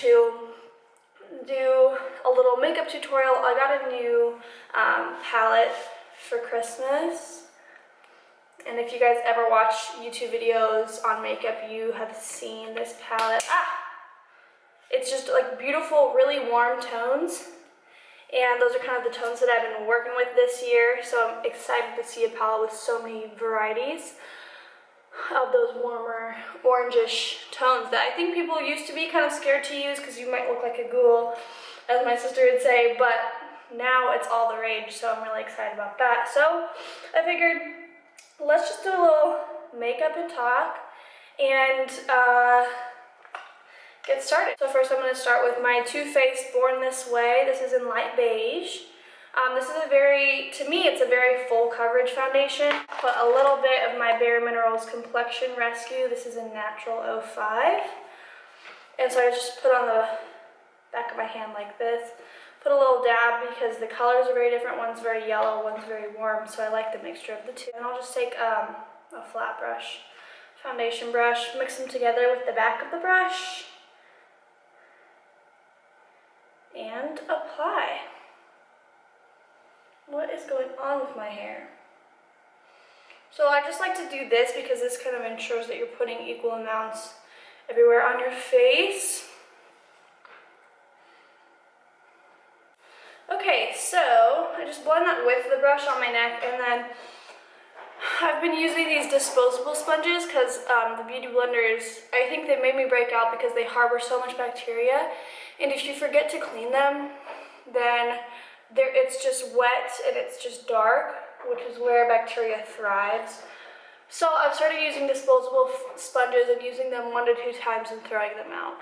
to do a little makeup tutorial. I got a new palette for Christmas. And if you guys ever watch YouTube videos on makeup, you have seen this palette. It's just like beautiful, really warm tones. And those are kind of the tones that I've been working with this year. So I'm excited to see a palette with so many varieties of those warmer, orangish tones that I think people used to be kind of scared to use because you might look like a ghoul, as my sister would say, but now it's all the rage, so I'm really excited about that. So I figured, let's just do a little makeup and talk and get started. So first I'm going to start with my Too Faced Born This Way. This is in light beige. This is to me, it's a very full coverage foundation. Put a little bit of my Bare Minerals Complexion Rescue. This is in Natural 05. And so I just put on the back of my hand like this. Put a little dab because the colors are very different. One's very yellow, one's very warm, so I like the mixture of the two. And I'll just take a flat brush, foundation brush, mix them together with the back of the brush, and apply. What is going on with my hair? So I just like to do this because this kind of ensures that you're putting equal amounts everywhere on your face. Okay, so I just blend that with the brush on my neck, and then I've been using these disposable sponges because the beauty blenders, I think they made me break out because they harbor so much bacteria, and if you forget to clean them, then it's just wet and it's just dark, which is where bacteria thrives. So I've started using disposable sponges and using them 1 to 2 times and throwing them out.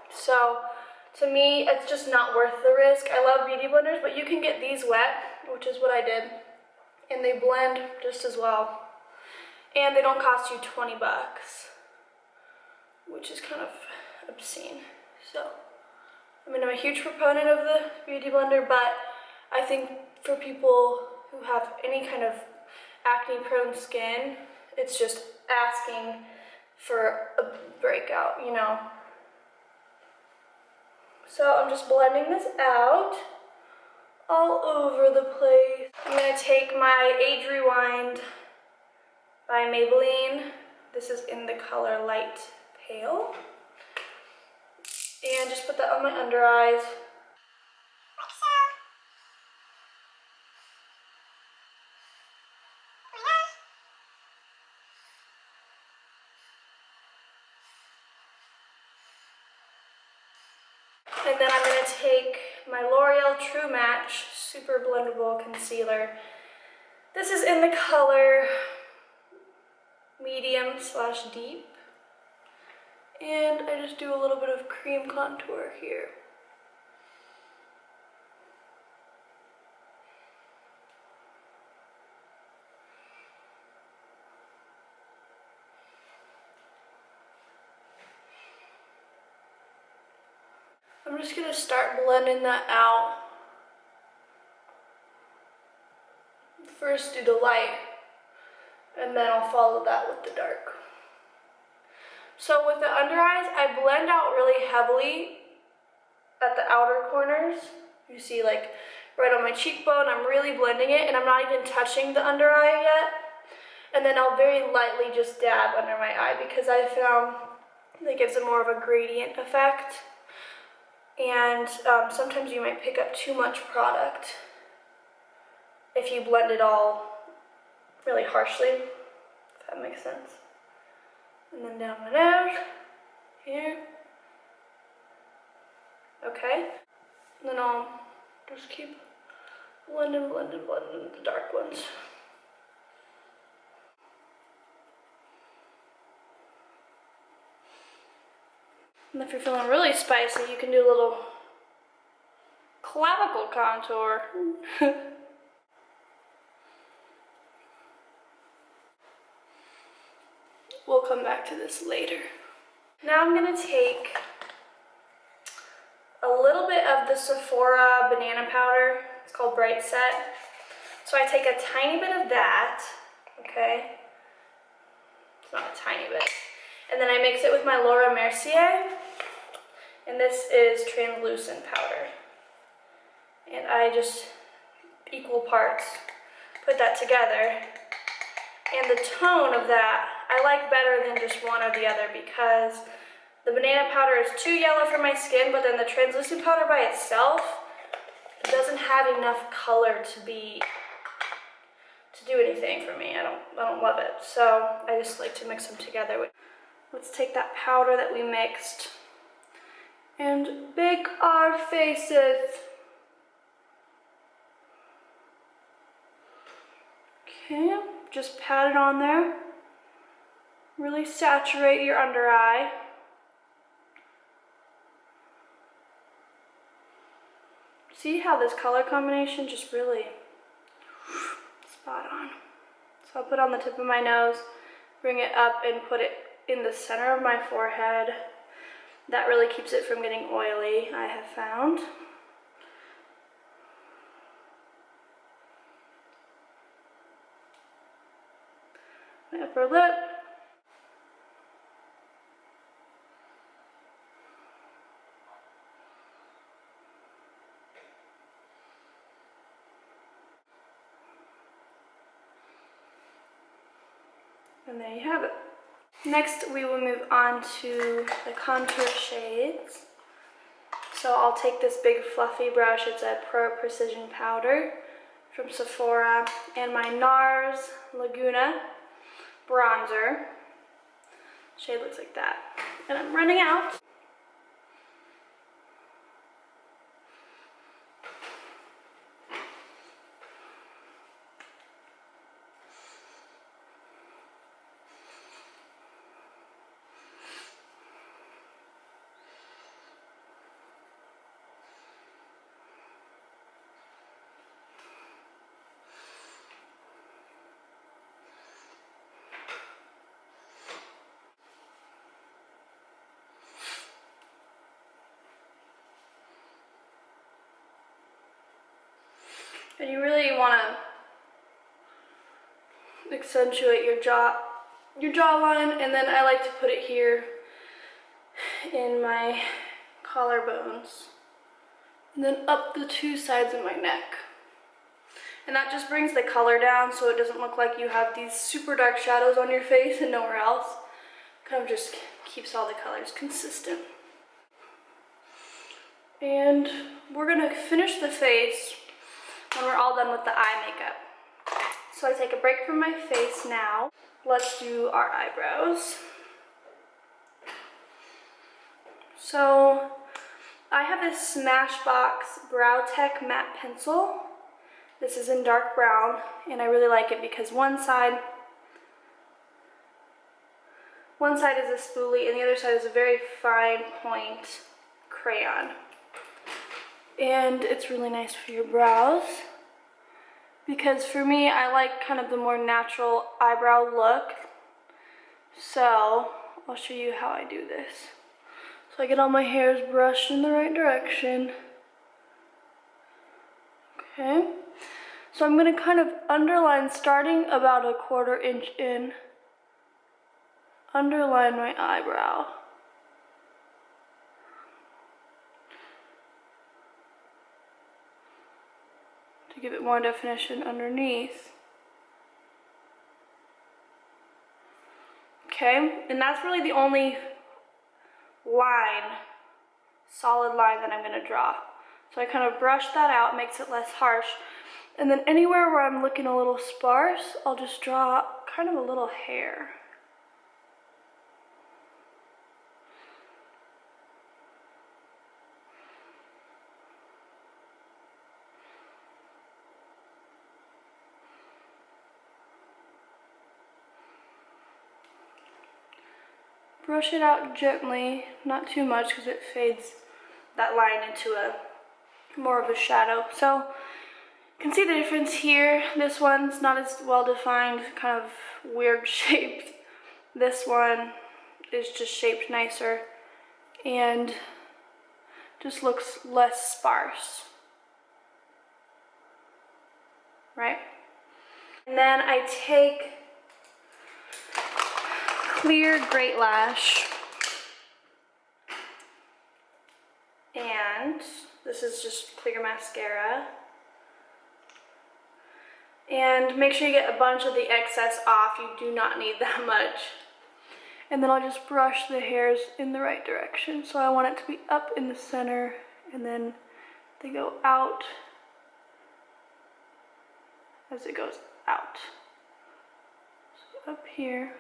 So to me, it's just not worth the risk. I love beauty blenders, but you can get these wet, which is what I did, and they blend just as well. And they don't cost you 20 bucks, which is kind of obscene. So, I mean, I'm a huge proponent of the beauty blender, but I think for people who have any kind of acne-prone skin, it's just asking for a breakout, you know. So I'm just blending this out all over the place. I'm going to take my Age Rewind by Maybelline. This is in the color Light Pale. And just put that on my under eyes. And then I'm going to take my L'Oreal True Match Super Blendable Concealer. This is in the color medium/deep. And I just do a little bit of cream contour here. I'm just going to start blending that out. First do the light, and then I'll follow that with the dark. So with the under eyes, I blend out really heavily at the outer corners. You see, like right on my cheekbone, I'm really blending it, and I'm not even touching the under eye yet. And then I'll very lightly just dab under my eye because I found that gives it more of a gradient effect. And sometimes you might pick up too much product if you blend it all really harshly, if that makes sense. And then down my nose, here. Okay. And then I'll just keep blending the dark ones. And if you're feeling really spicy, you can do a little clavicle contour. We'll come back to this later. Now I'm going to take a little bit of the Sephora banana powder. It's called Bright Set. So I take a tiny bit of that, okay? It's not a tiny bit. And then I mix it with my Laura Mercier. and this is translucent powder. And I just equal parts put that together. And the tone of that I like better than just one or the other, because the banana powder is too yellow for my skin, but then the translucent powder by itself doesn't have enough color to do anything for me. I don't love it. So I just like to mix them together. Let's take that powder that we mixed and bake our faces. Okay, just pat it on there. Really saturate your under eye. See how this color combination just really spot on. So I'll put it on the tip of my nose, bring it up and put it in the center of my forehead. That really keeps it from getting oily, I have found. My upper lip. And there you have it. Next, we will move on to the contour shades. So I'll take this big fluffy brush. It's a Pro Precision powder from Sephora, and my NARS Laguna bronzer. Shade looks like that. And I'm running out. And you really want to accentuate your jawline, and then I like to put it here in my collarbones, and then up the two sides of my neck. And that just brings the color down, so it doesn't look like you have these super dark shadows on your face and nowhere else. Kind of just keeps all the colors consistent. And we're gonna finish the face when we're all done with the eye makeup. So I take a break from my face now. Let's do our eyebrows. So I have this Smashbox Brow Tech matte pencil. This is in dark brown, and I really like it because one side is a spoolie and the other side is a very fine point crayon. And it's really nice for your brows, because for me, I like kind of the more natural eyebrow look. So I'll show you how I do this. So I get all my hairs brushed in the right direction. Okay. So I'm going to kind of underline, starting about a 1/4 inch in, underline my eyebrow. To give it more definition underneath. Okay, and that's really the only line, solid line that I'm going to draw. So I kind of brush that out, makes it less harsh. And then anywhere where I'm looking a little sparse, I'll just draw kind of a little hair. Brush it out gently, not too much because it fades that line into a more of a shadow. So you can see the difference here. This one's not as well defined, kind of weird shaped. This one is just shaped nicer and just looks less sparse, right? And then I take clear Great Lash And this is just clear mascara. And make sure you get a bunch of the excess off. You do not need that much. And then I'll just brush the hairs in the right direction. So I want it to be up in the center, and then they go out as it goes out. So up here.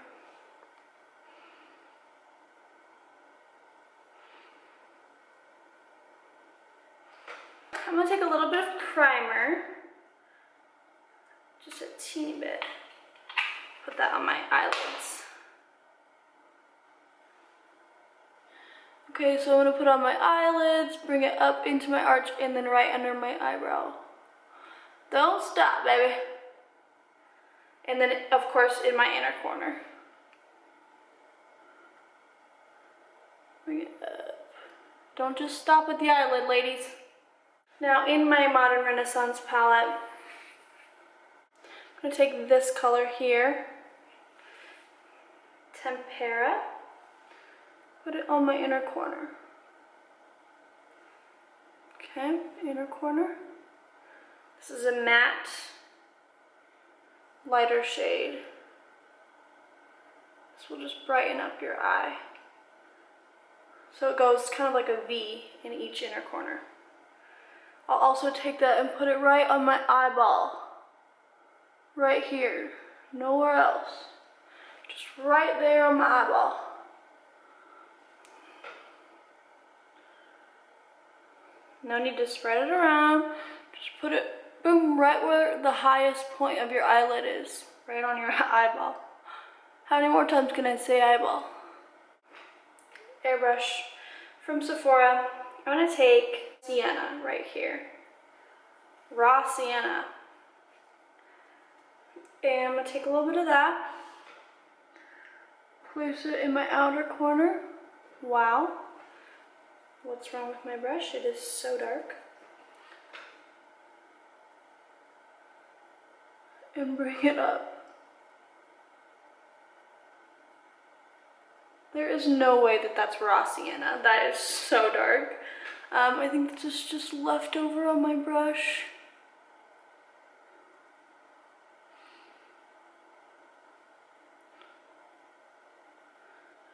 I'm gonna take a little bit of primer, just a teeny bit. Put that on my eyelids. Okay, so I'm gonna put on my eyelids, bring it up into my arch, and then right under my eyebrow. Don't stop, baby. And then, of course, in my inner corner. Bring it up. Don't just stop at the eyelid, ladies. Now, in my Modern Renaissance palette, I'm gonna take this color here, Tempera, put it on my inner corner. Okay, inner corner. This is a matte, lighter shade. This will just brighten up your eye. So it goes kind of like a V in each inner corner. I'll also take that and put it right on my eyeball. Right here, nowhere else. Just right there on my eyeball. No need to spread it around. Just put it, boom, right where the highest point of your eyelid is. Right on your eyeball. How many more times can I say eyeball? Airbrush from Sephora. I'm gonna take sienna right here. Raw sienna. And I'm gonna take a little bit of that. Place it in my outer corner. Wow. What's wrong with my brush? It is so dark. And bring it up. There is no way that that's raw sienna. That is so dark. I think this is just left over on my brush.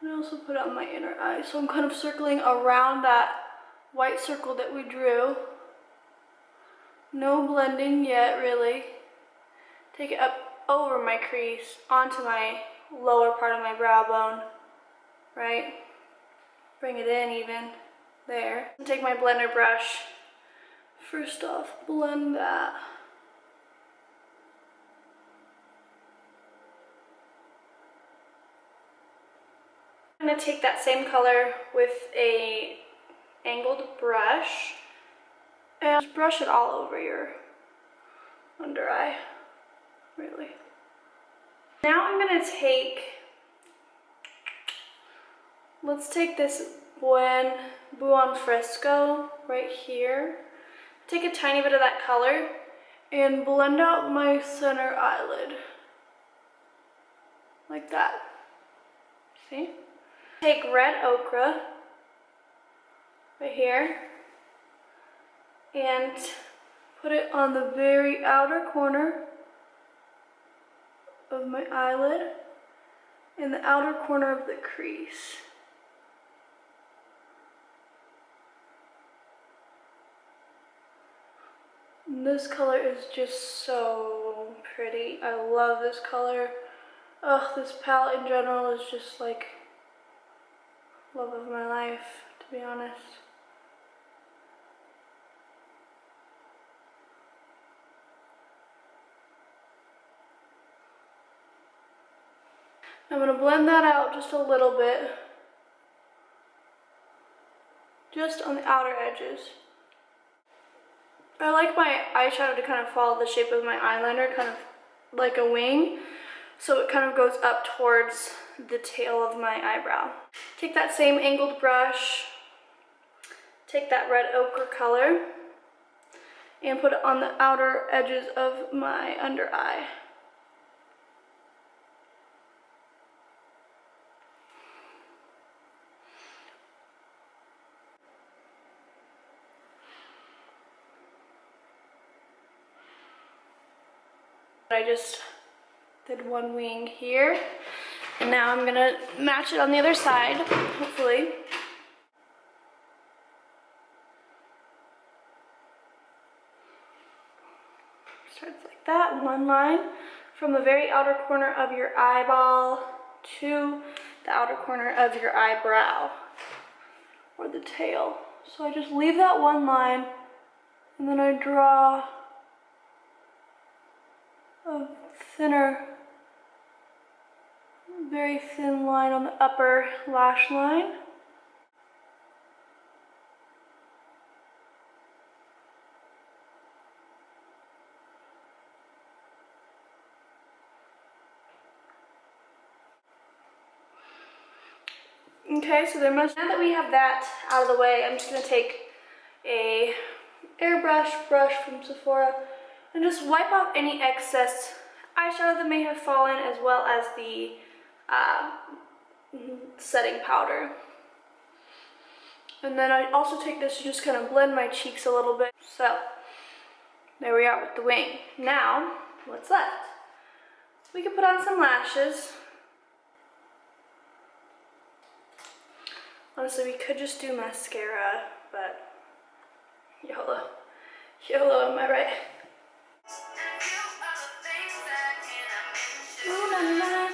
And I also put it on my inner eye. So I'm kind of circling around that white circle that we drew. No blending yet, really. Take it up over my crease, onto my lower part of my brow bone. Right? Bring it in even. There. Take my blender brush. First off, blend that. I'm going to take that same color with a angled brush and just brush it all over your under eye. Really. Now I'm going to take, let's take this Buon Fresco right here. Take a tiny bit of that color and blend out my center eyelid. Like that. See? Take red ochre right here and put it on the very outer corner of my eyelid and the outer corner of the crease. And this color is just so pretty. I love this color. Ugh, this palette in general is just like love of my life, to be honest. I'm going to blend that out just a little bit. Just on the outer edges. I like my eyeshadow to kind of follow the shape of my eyeliner, kind of like a wing. So it kind of goes up towards the tail of my eyebrow. Take that same angled brush, take that red ochre color, and put it on the outer edges of my under eye. I just did one wing here, and now I'm gonna match it on the other side, hopefully. Starts like that, one line from the very outer corner of your eyeball to the outer corner of your eyebrow, or the tail. So I just leave that one line, and then I draw a thinner, very thin line on the upper lash line. Okay, so now that we have that out of the way, I'm just gonna take a airbrush brush from Sephora and just wipe off any excess eyeshadow that may have fallen, as well as the setting powder. And then I also take this to just kind of blend my cheeks a little bit. So there we are with the wing. Now, what's left? We can put on some lashes. Honestly, we could just do mascara, but YOLO. YOLO, am I right? Ooh, na, na, na.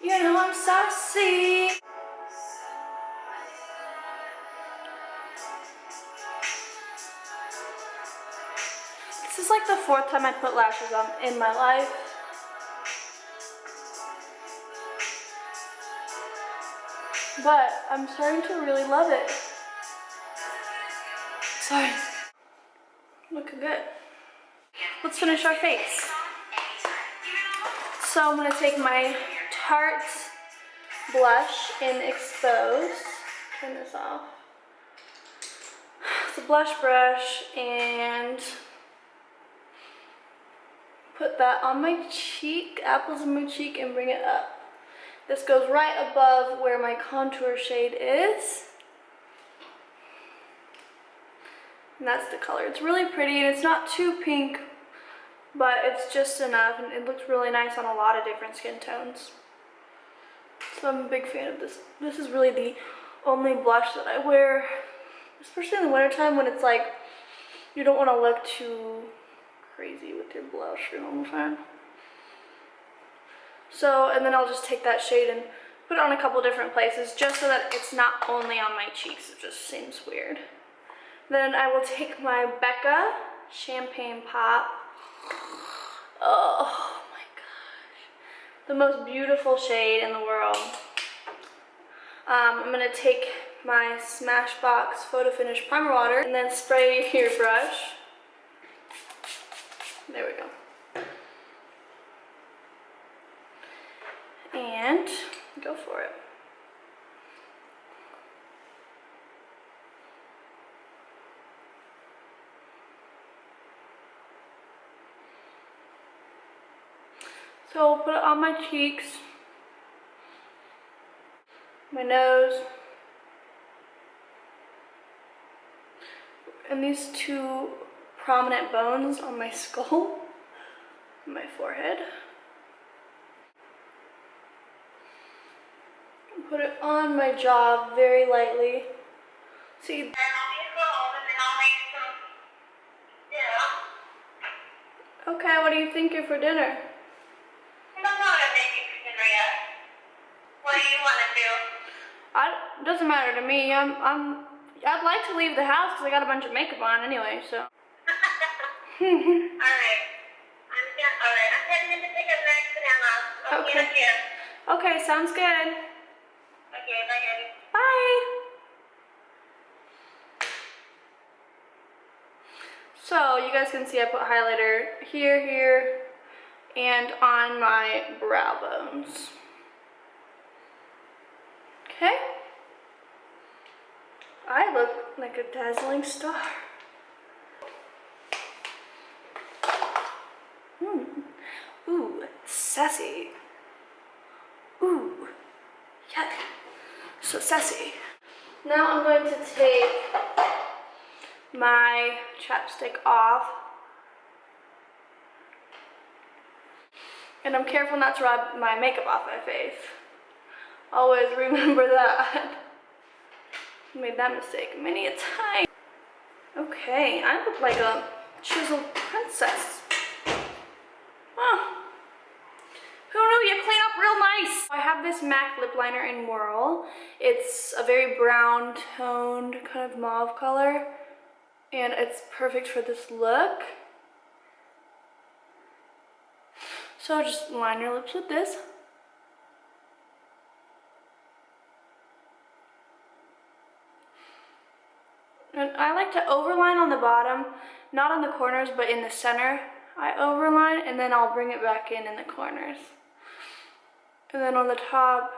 You know I'm saucy. This is like the 4th time I put lashes on in my life. But I'm starting to really love it. Sorry. Looking good. Let's finish our face. So I'm gonna take my Tarte blush in Expose. Turn this off. It's a blush brush, and put that on my cheek, apples of my cheek, and bring it up. This goes right above where my contour shade is. And that's the color. It's really pretty, and it's not too pink, but it's just enough, and it looks really nice on a lot of different skin tones. So I'm a big fan of this. This is really the only blush that I wear, especially in the wintertime when it's like, you don't want to look too crazy with your blush, you know what I'm saying? So, and then I'll just take that shade and put it on a couple different places, just so that it's not only on my cheeks. It just seems weird. Then I will take my Becca Champagne Pop. Oh my gosh. The most beautiful shade in the world. I'm going to take my Smashbox Photo Finish Primer Water and then spray your brush. There we go. And go for it. So I'll put it on my cheeks, my nose, and these 2 prominent bones on my skull, my forehead. Put it on my jaw very lightly. See? Okay, what are you thinking for dinner? I don't know what I'm making for dinner yet. What do you want to do? It doesn't matter to me. I'd like to leave the house because I got a bunch of makeup on anyway, so. Alright. I'm heading in to pick up Max and Emma. I'll see you in here. Okay, sounds good. Okay, bye guys. Bye. So you guys can see I put highlighter here, here, and on my brow bones. Okay. I look like a dazzling star. Ooh, sassy. Ooh, yeah, so sassy. Now I'm going to take my chapstick off. And I'm careful not to rub my makeup off my face. Always remember that. I made that mistake many a time. Okay, I look like a chiseled princess. Oh. Who knew you clean up real nice? I have this MAC lip liner in Whirl. It's a very brown toned kind of mauve color. And it's perfect for this look. So just line your lips with this. And I like to overline on the bottom, not on the corners, but in the center. I overline and then I'll bring it back in the corners. And then on the top,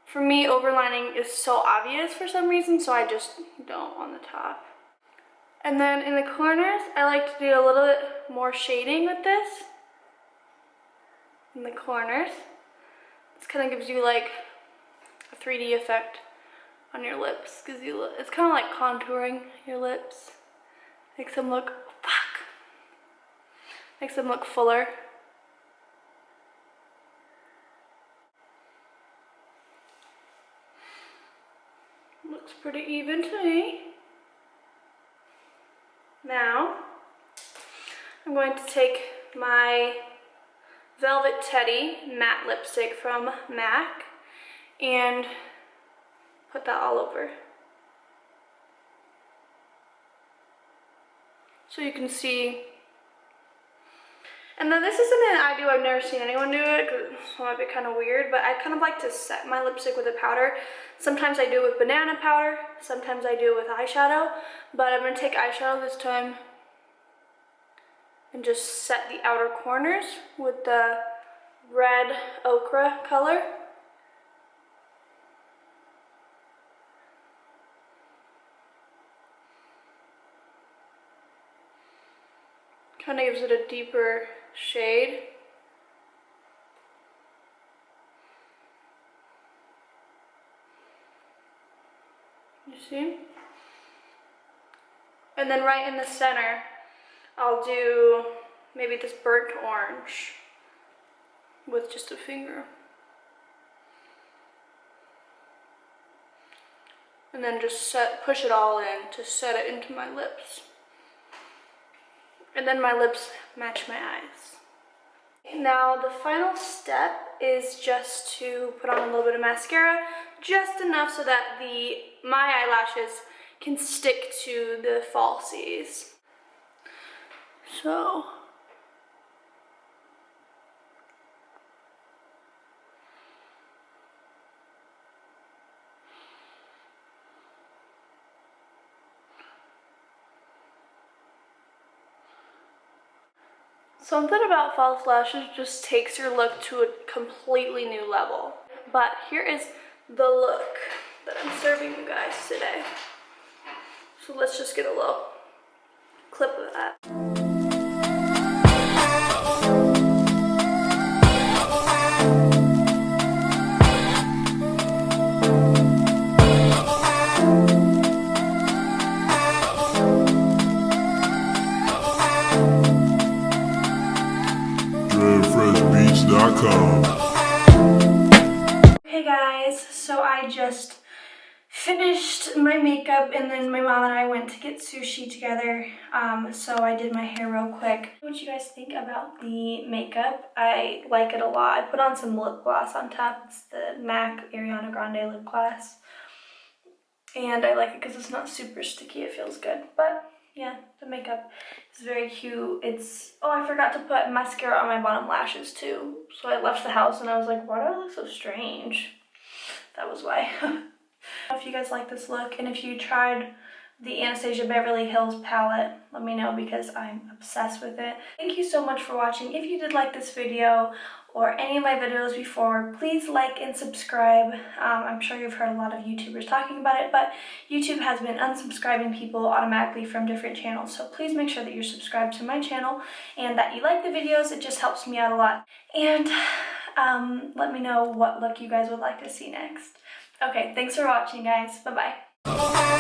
for me, overlining is so obvious for some reason, so I just don't on the top. And then in the corners, I like to do a little bit more shading with this. In the corners. This kind of gives you like a 3D effect on your lips. It's kind of like contouring your lips. Makes them look, makes them look fuller. Looks pretty even to me. Now, I'm going to take my Velvet Teddy matte lipstick from MAC and put that all over. So you can see. And then this is something that I do, I've never seen anyone do it, because it might be kind of weird, but I kind of like to set my lipstick with a powder. Sometimes I do it with banana powder, sometimes I do it with eyeshadow, but I'm going to take eyeshadow this time and just set the outer corners with the red ochre color. Kind of gives it a deeper shade. You see? And then right in the center, I'll do maybe this burnt orange with just a finger. And then just push it all in to set it into my lips. And then my lips match my eyes. Now the final step is just to put on a little bit of mascara, just enough so that my eyelashes can stick to the falsies. So something about false lashes just takes your look to a completely new level. But here is the look that I'm serving you guys today. So let's just get a little clip of that. Hey guys, so I just finished my makeup and then my mom and I went to get sushi together, so I did my hair real quick. What do you guys think about the makeup? I like it a lot. I put on some lip gloss on top. It's the MAC Ariana Grande lip gloss, and I like it because it's not super sticky. It feels good, but yeah, the makeup is very cute. Oh, I forgot to put mascara on my bottom lashes too. So I left the house and I was like, why do I look so strange? That was why. If you guys like this look and if you tried the Anastasia Beverly Hills palette, let me know because I'm obsessed with it. Thank you so much for watching. If you did like this video or any of my videos before, please like and subscribe. I'm sure you've heard a lot of YouTubers talking about it, but YouTube has been unsubscribing people automatically from different channels. So please make sure that you're subscribed to my channel and that you like the videos. It just helps me out a lot. And let me know what look you guys would like to see next. Okay, thanks for watching, guys. Bye-bye.